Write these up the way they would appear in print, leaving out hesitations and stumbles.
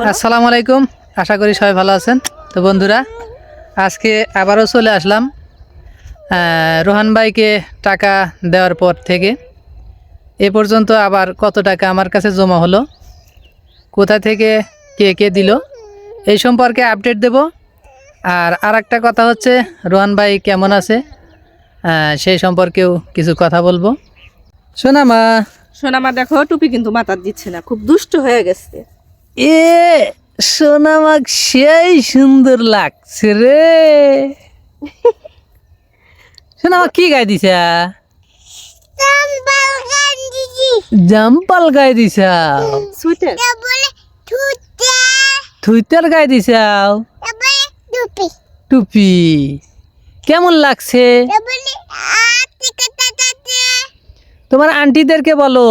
আসসালামু আলাইকুম, আশা করি সবাই ভালো আছেন। তো বন্ধুরা, আজকে আবারও চলে আসলাম রোহান ভাইকে টাকা দেওয়ার পর থেকে এ পর্যন্ত আবার কত টাকা আমার কাছে জমা হলো, কোথা থেকে কে কে দিল, এই সম্পর্কে আপডেট দেব। আর একটা কথা হচ্ছে, রোহান ভাই কেমন আছে সেই সম্পর্কেও কিছু কথা বলবো। সোনামা, সোনামা দেখো টুপি কিন্তু মাথার দিচ্ছে না, খুব দুষ্ট হয়ে গেছে। এ সোনামাক সেই সুন্দর লাগছে রে। সোনামা কি গাই দিছা? জাম্পাল গাই দিছা, সুইটার থুইতার গাই দিছাও, টুপি কেমন লাগছে? তোমার আন্টিদেরকে বলো,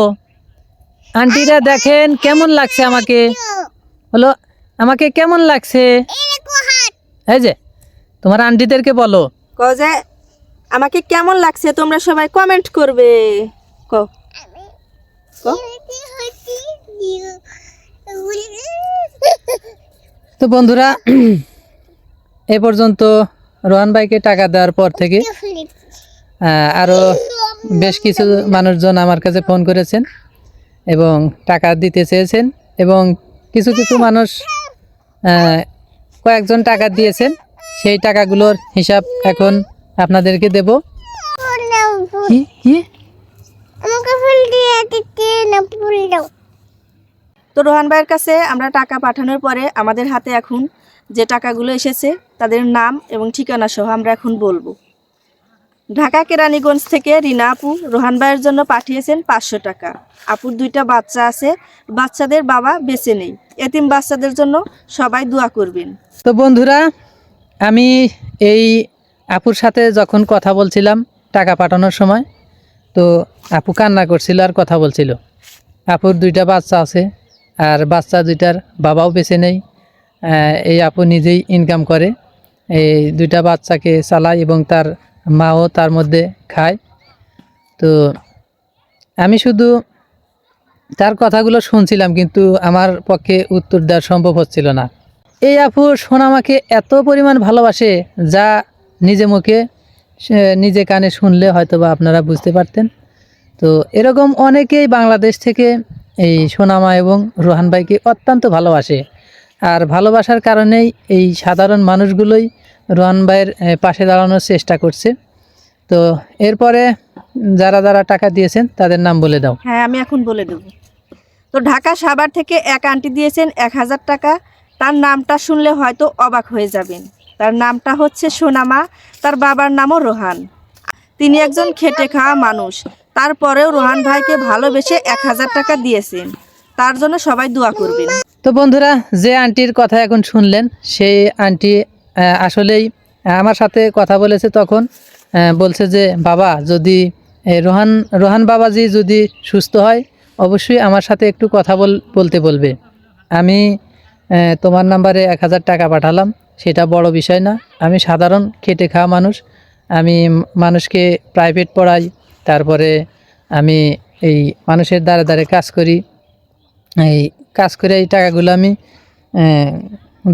আন্টিরা দেখেন কেমন লাগছে আমাকে, বলো আমাকে কেমন লাগছে। এই যে তোমার আন্টিদেরকে বলো যে আমাকে কেমন লাগছে, তোমরা সবাই কমেন্ট করবে। কও কও। তো বন্ধুরা, এ পর্যন্ত রোহান ভাইকে টাকা দেওয়ার পর থেকে আরও বেশ কিছু মানুষজন আমার কাছে ফোন করেছেন এবং টাকা দিতে চেয়েছেন, এবং কিছু কিছু মানুষ কয়েকজন টাকা দিয়েছেন। সেই টাকাগুলোর হিসাব এখন আপনাদেরকে দেব। কি কি তো রোহান ভাইয়ের কাছে আমরা টাকা পাঠানোর পরে আমাদের হাতে এখন যে টাকাগুলো এসেছে তাদের নাম এবং ঠিকানা সহ আমরা এখন বলবো। ঢাকা কেরানীগঞ্জ থেকে রিনা আপু রোহান ভাইয়ের জন্য পাঠিয়েছেন 500 টাকা। আপুর 2টা বাচ্চা আছে, বাচ্চাদের বাবা বেঁচে নেই। এতিম বাচ্চাদের জন্য সবাই দোয়া করবেন। তো বন্ধুরা, আমি এই আপুর সাথে যখন কথা বলছিলাম টাকা পাঠানোর সময়, তো আপু কান্না করছিল আর কথা বলছিল। আপুর 2টা বাচ্চা আছে, আর বাচ্চা 2টার বাবাও বেঁচে নেই। এই আপু নিজেই ইনকাম করে, এই 2টা বাচ্চাকে চালায় এবং তার মাও তার মধ্যে খায়। তো আমি শুধু তার কথাগুলো শুনছিলাম, কিন্তু আমার পক্ষে উত্তর দেওয়া সম্ভব হচ্ছিল না। এই আপু সোনামাকে এত পরিমাণ ভালোবাসে, যা নিজে মুখে নিজে কানে শুনলে হয়তো বা আপনারা বুঝতে পারতেন। তো এরকম অনেকেই বাংলাদেশ থেকে এই সোনামা এবং রোহান ভাইকে অত্যন্ত ভালোবাসে, আর ভালোবাসার কারণেই এই সাধারণ মানুষগুলোই রোহান ভাইয়ের পাশে দাঁড়ানোর চেষ্টা করছে। তো এরপরে যারা যারা টাকা দিয়েছেন তাদের নাম বলে দাও। হ্যাঁ, আমি এখন বলে দেব। তো ঢাকা সাভার থেকে এক আন্টি দিয়েছেন 1000 টাকা। তার নামটা শুনলে হয়তো অবাক হয়ে যাবেন। তার নামটা হচ্ছে সোনামা, তার বাবার নামও রোহান। তিনি একজন খেটে খাওয়া মানুষ, তারপরেও রোহান ভাইকে ভালোবেসে 1000 টাকা দিয়েছেন। তার জন্য সবাই দোয়া করবেন। তো বন্ধুরা, যে আন্টির কথা এখন শুনলেন, সেই আন্টি আসলেই আমার সাথে কথা বলেছে। তখন বলছে যে বাবা, যদি রোহান বাবাজি যদি সুস্থ হয়, অবশ্যই আমার সাথে একটু কথা বলতে বলবে। আমি তোমার নাম্বারে 1000 টাকা পাঠালাম, সেটা বড় বিষয় না। আমি সাধারণ খেটে খাওয়া মানুষ, আমি মানুষকে প্রাইভেট পড়াই, তারপরে আমি এই মানুষের দ্বারে দ্বারে কাজ করি। এই কাজ করে এই টাকাগুলো আমি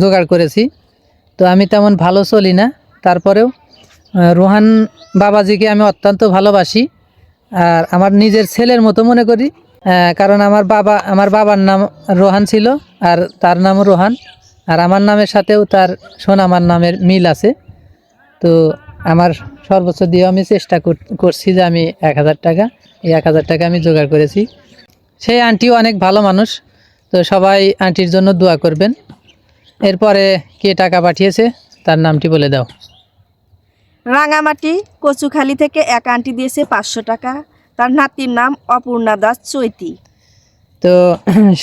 জোগাড় করেছি। তো আমি তেমন ভালো চলি না, তারপরেও রোহান বাবাজিকে আমি অত্যন্ত ভালোবাসি, আর আমার নিজের ছেলের মতো মনে করি। কারণ আমার বাবার নাম রোহান ছিল, আর তার নামও রোহান, আর আমার নামের সাথেও তার সোনামার নামের মিল আছে। তো আমার সর্বোচ্চ দিয়ে আমি চেষ্টা করছি যে আমি 1000 টাকা, এই 1000 টাকা আমি জোগাড় করেছি। সেই আন্টিও অনেক ভালো মানুষ, তো সবাই আন্টির জন্য দোয়া করবেন। এরপরে কে টাকা পাঠিয়েছে তার নামটি বলে দাও। রাঙামাটি কচুখালী থেকে এক আন্টি দিয়েছে 500 টাকা। তার নাতির নাম অপূর্ণা দাস চৈতি। তো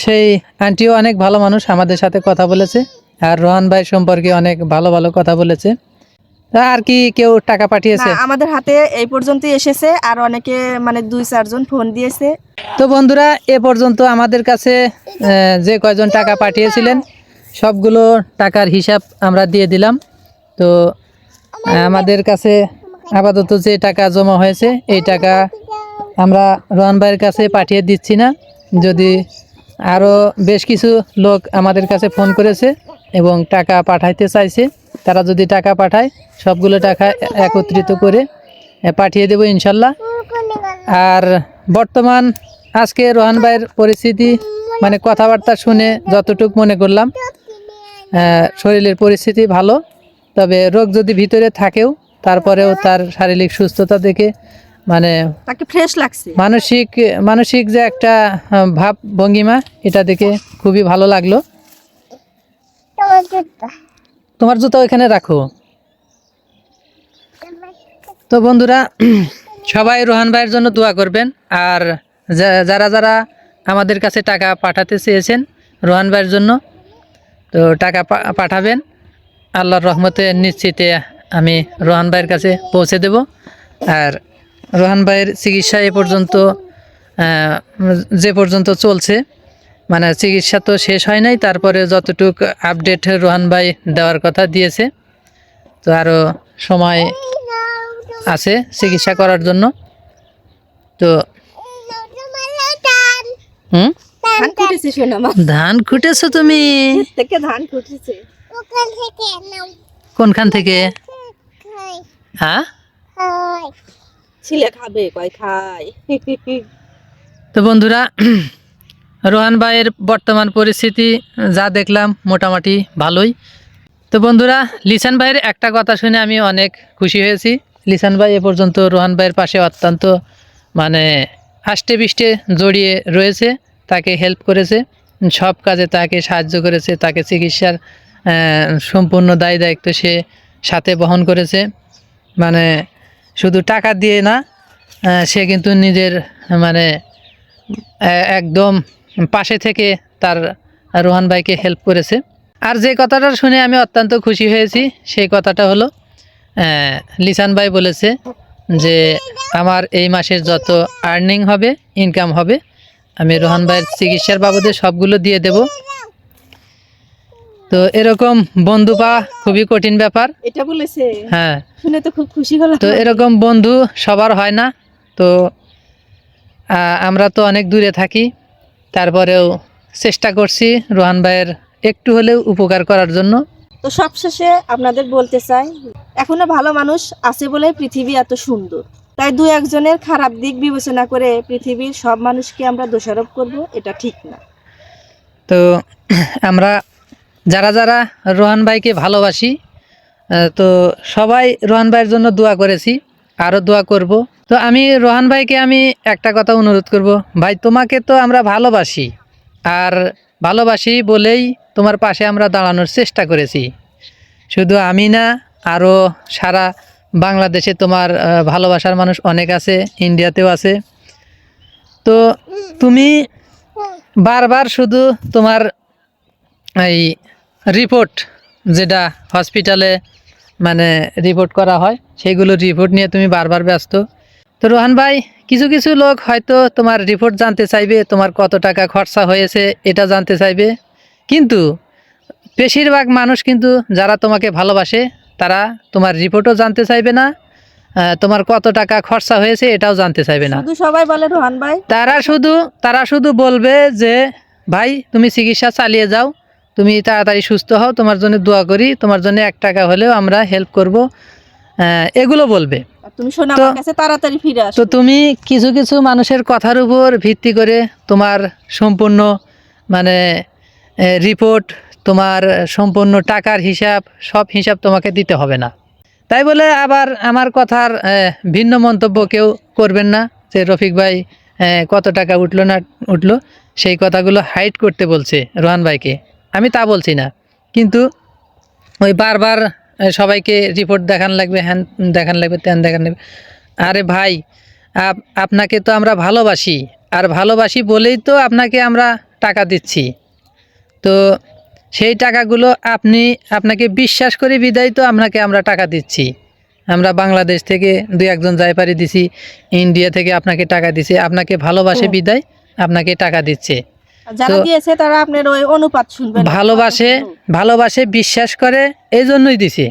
সেই আন্টিও অনেক ভালো মানুষ, আমাদের সাথে কথা বলেছে, আর রোহান ভাই সম্পর্কে অনেক ভালো ভালো কথা বলেছে। তা আর কি কেউ টাকা পাঠিয়েছে? আমাদের হাতে এই পর্যন্তই এসেছে, আর অনেকে মানে 2-4 জন ফোন দিয়েছে। তো বন্ধুরা, এ পর্যন্ত আমাদের কাছে যে কয়জন টাকা পাঠিয়েছিলেন সবগুলো টাকার হিসাব আমরা দিয়ে দিলাম। তো আমাদের কাছে আপাতত যে টাকা জমা হয়েছে, এই টাকা আমরা রোহান ভাইয়ের কাছে পাঠিয়ে দিচ্ছি না। যদি আরও বেশ কিছু লোক আমাদের কাছে ফোন করেছে এবং টাকা পাঠাইতে চাইছে। তারা যদি টাকা পাঠায় সবগুলো টাকা একত্রিত করে পাঠিয়ে দেবো ইনশাল্লাহ। আর বর্তমান আজকে রোহান ভাইয়ের পরিস্থিতি মানে কথাবার্তা শুনে যতটুকু মনে করলাম শরীরের পরিস্থিতি ভালো, তবে রোগ যদি ভিতরে থাকেও তারপরেও তার শারীরিক সুস্থতা দেখে মানে তাকে ফ্রেশ লাগছে। মানসিক যে একটা ভাব ভঙ্গিমা, এটা দেখে খুবই ভালো লাগলো। তোমার জুতা ওইখানে রাখো। তো বন্ধুরা, সবাই রোহান ভাইয়ের জন্য দোয়া করবেন। আর যারা যারা আমাদের কাছে টাকা পাঠাতে চেয়েছেন রোহান ভাইয়ের জন্য, তো টাকা পাঠাবেন। আল্লাহর রহমতে নিশ্চিতে আমি রোহান ভাইয়ের কাছে পৌঁছে দেব। আর রোহান ভাইয়ের চিকিৎসা যে পর্যন্ত চলছে, মানে চিকিৎসা তো শেষ হয় নাই, তারপরে যতটুক আপডেট রোহান ভাই দেওয়ার কথা দিয়েছে, তো আরও সময় আছে চিকিৎসা করার জন্য। তো ধান খুঁটেছো তুমি? কোনখান থেকে? হ্যাঁ, তো বন্ধুরা, রোহান ভাইয়ের বর্তমান পরিস্থিতি যা দেখলাম মোটামুটি ভালোই। তো বন্ধুরা, লিসান ভাইয়ের একটা কথা শুনে আমি অনেক খুশি হয়েছি। লিসান ভাই এ পর্যন্ত রোহান ভাইয়ের পাশে অত্যন্ত মানে আষ্টে পৃষ্ঠে জড়িয়ে রয়েছে, তাকে হেল্প করেছে, সব কাজে তাকে সাহায্য করেছে, তাকে চিকিৎসার সম্পূর্ণ দায় দায়িত্ব সে সাথে বহন করেছে। মানে শুধু টাকা দিয়ে না, সে কিন্তু নিজের মানে একদম পাশে থেকে তার রোহান ভাইকে হেল্প করেছে। আর যে কথাটা শুনে আমি অত্যন্ত খুশি হয়েছি সেই কথাটা হলো, লিসান ভাই বলেছে যে আমার এই মাসের যত আর্নিং হবে, ইনকাম হবে, আমি রোহান ভাইয়ের চিকিৎসার বাবদে সবগুলো দিয়ে দেব। তো এরকম বন্ধু পাওয়া খুবই কঠিন ব্যাপার। এটা বলেছে, হ্যাঁ, শুনে তো খুব খুশি হলাম। তো এরকম বন্ধু সবার হয় না। তো আমরা তো অনেক দূরে থাকি, তারপরেও চেষ্টা করছি রোহান ভাইয়ের একটু হলেও উপকার করার জন্য। তো সবশেষে আপনাদের বলতে চাই, এখনো ভালো মানুষ আছে বলে পৃথিবী এত সুন্দর। তাই দু একজনের খারাপ দিক বিবেচনা করে পৃথিবীর সব মানুষকে আমরা দোষারোপ করব, এটা ঠিক না। তো আমরা যারা যারা রোহান ভাইকে ভালোবাসি, তো সবাই রোহান ভাইয়ের জন্য দোয়া করেছি, আরও দোয়া করব। তো আমি রোহান ভাইকে আমি একটা কথা অনুরোধ করব, ভাই তোমাকে তো আমরা ভালোবাসি, আর ভালোবাসি বলেই তোমার পাশে আমরা দাঁড়ানোর চেষ্টা করেছি। শুধু আমি না, আরও সারা বাংলাদেশে তোমার ভালোবাসার মানুষ অনেক আছে, ইন্ডিয়াতেও আছে। তো তুমি বারবার শুধু তোমার এই রিপোর্ট, যেটা হসপিটালে মানে রিপোর্ট করা হয়, সেইগুলো রিপোর্ট নিয়ে তুমি বারবার ব্যস্ত। তো রোহান ভাই, কিছু কিছু লোক হয়তো তোমার রিপোর্ট জানতে চাইবে, তোমার কত টাকা খরচা হয়েছে এটা জানতে চাইবে, কিন্তু বেশিরভাগ মানুষ কিন্তু যারা তোমাকে ভালোবাসে তারা তোমার রিপোর্টও জানতে চাইবে না, তোমার কত টাকা খরচা হয়েছে এটাও জানতে চাইবে না। শুধু সবাই বলে রোহান ভাই, তারা শুধু বলবে যে ভাই তুমি চিকিৎসা চালিয়ে যাও, তুমি তাড়াতাড়ি সুস্থ হও, তোমার জন্য দোয়া করি, তোমার জন্য 1 টাকা হলেও আমরা হেল্প করব, এগুলো বলবে। তুমি শোনো আমার কাছে তাড়াতাড়ি ফিরে আসো। তো তুমি কিছু কিছু মানুষের কথার উপর ভিত্তি করে তোমার সম্পূর্ণ মানে রিপোর্ট, তোমার সম্পূর্ণ টাকার হিসাব, সব হিসাব তোমাকে দিতে হবে না। তাই বলে আবার আমার কথার ভিন্ন মন্তব্য কেউ করবেন না যে রফিক ভাই কত টাকা উঠলো না উঠলো, সেই কথাগুলো হাইড করতে বলছে রোহান ভাইকে। আমি তা বলছি না, কিন্তু ওই বারবার সবাইকে রিপোর্ট দেখান লাগবে, হ্যান দেখান লাগবে, ত্যান দেখান লাগবে। আরে ভাই, আপনাকে তো আমরা ভালোবাসি, আর ভালোবাসি বলেই তো আপনাকে আমরা টাকা দিচ্ছি। তো সেই টাকাগুলো আপনাকে বিশ্বাস করে বিদায় তো আমরা টাকা দিচ্ছি। আমরা বাংলাদেশ থেকে 2-1 জায়পারি দিছি, ইন্ডিয়া থেকে আপনাকে টাকা দিছি, আপনাকে ভালোবাসে বিদায় আপনাকে টাকা দিচ্ছে। যারা দিয়েছে তারা আপনার ওই অনুপাত শুনবেন, ভালোবাসে বিশ্বাস করে, এই জন্যই দিছে।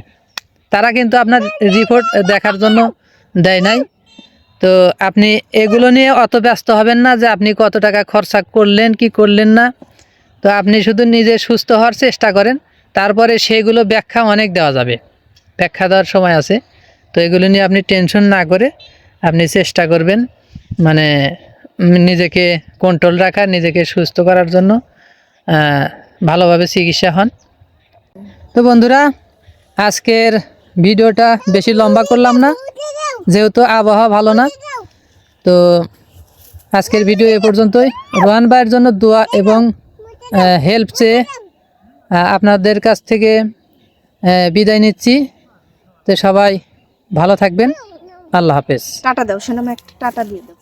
তারা কিন্তু আপনার রিপোর্ট দেখার জন্য দেয় নাই। তো আপনি এগুলো নিয়ে অত ব্যস্ত হবেন না যে আপনি কত টাকা খরচা করলেন কি করলেন না। তো আপনি শুধু নিজে সুস্থ হওয়ার চেষ্টা করেন, তারপরে সেগুলো ব্যাখ্যা অনেক দেওয়া যাবে, ব্যাখ্যা দেওয়ার সময় আছে। তো এগুলো নিয়ে আপনি টেনশন না করে আপনি চেষ্টা করবেন মানে নিজেকে কন্ট্রোল রাখার, নিজেকে সুস্থ করার জন্য ভালোভাবে চিকিৎসা হন। তো বন্ধুরা, আজকের ভিডিওটা বেশি লম্বা করলাম না, যেহেতু আবহাওয়া ভালো না। তো আজকের ভিডিও এ পর্যন্তই। রোহান ভাইয়ের জন্য দোয়া এবং হেল্প চেয়ে আপনাদের কাছ থেকে বিদায় নিচ্ছি। তো সবাই ভালো থাকবেন, আল্লাহ হাফেজ। টাটা দাও সোনাম, একটা টাটা দিয়ে দাও,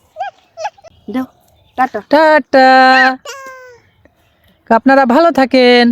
দাও টাটা। টাটা, আপনারা ভালো থাকেন।